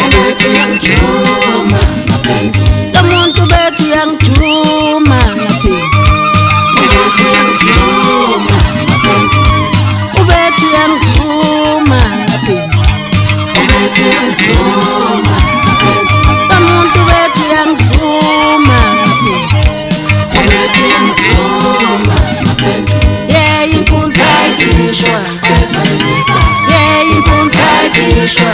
Ubethu yangijuma ngaphenduka. Lo muntu bethu yangijuma ngaphenduka. Ubethu yangijuma ngaphenduka. Ubethu yangizuma ngaphenduka. Ubethu yangizuma ngaphenduka. Lo muntu bethu yangizuma ngaphenduka. Ubethu yangizuma ngaphenduka. Yeah, inkunzi ayikishwa. Yeah, inkunzi ayikishwa.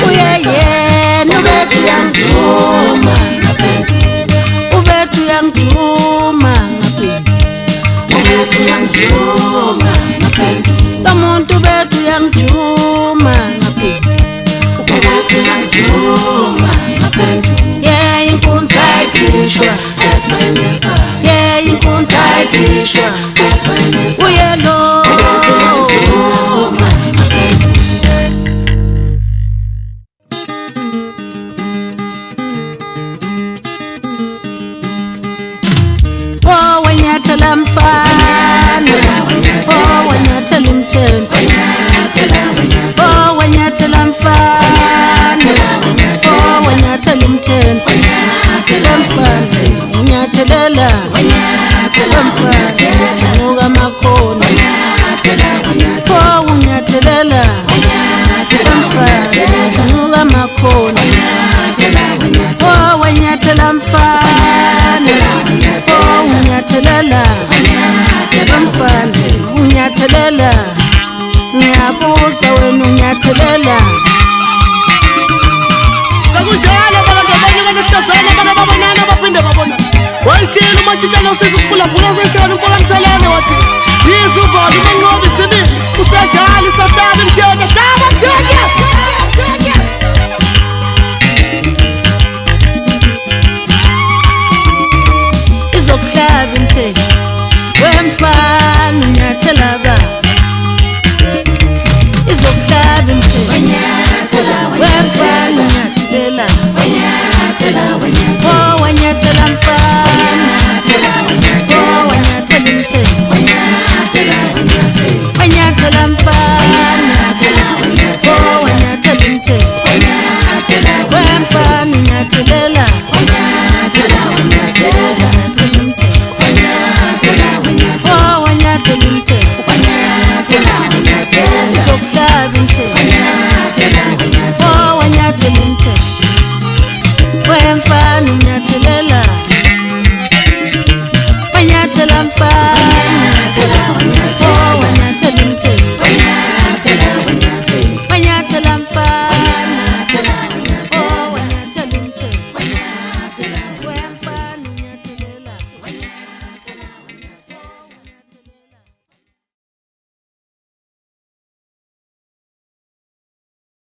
Uyeyena ubethu yangizuma ngaphenduka. Ubethu yangijuma ngaphenduka. Ubethu yangijuma ngaphenduka. Lo muntu bethu yangijuma ngaphenduka. Ubethu yangijuma ngaphenduka. Yeah, inkunzi ayikishwa. Yeah, inkunzi ayikishwa. Uyelo. Ubethu yangijuma ngaphenduka. Oh, wanyathela mfana. Oh, wanyathela imthelo. Oh, wanyathela mfana. Oh, wanyathela imthelo. Mfana, unyathelela. Mfana, unuka makhono. Oh, unyathelela. Mfana, unuka makhono. Oh, wanyathela mfana. Oh, unyathelela. Mfana, unyathelela. Ngiyabuza wena unyathelela. Sekunjalo abantu abanye kanihlazana kana babonana baphinde babona. Wayishilo machitshana usiza ukuphulaphula seshona umfoka mthalane wathi. Yizuvalo umanqobi sibi usajali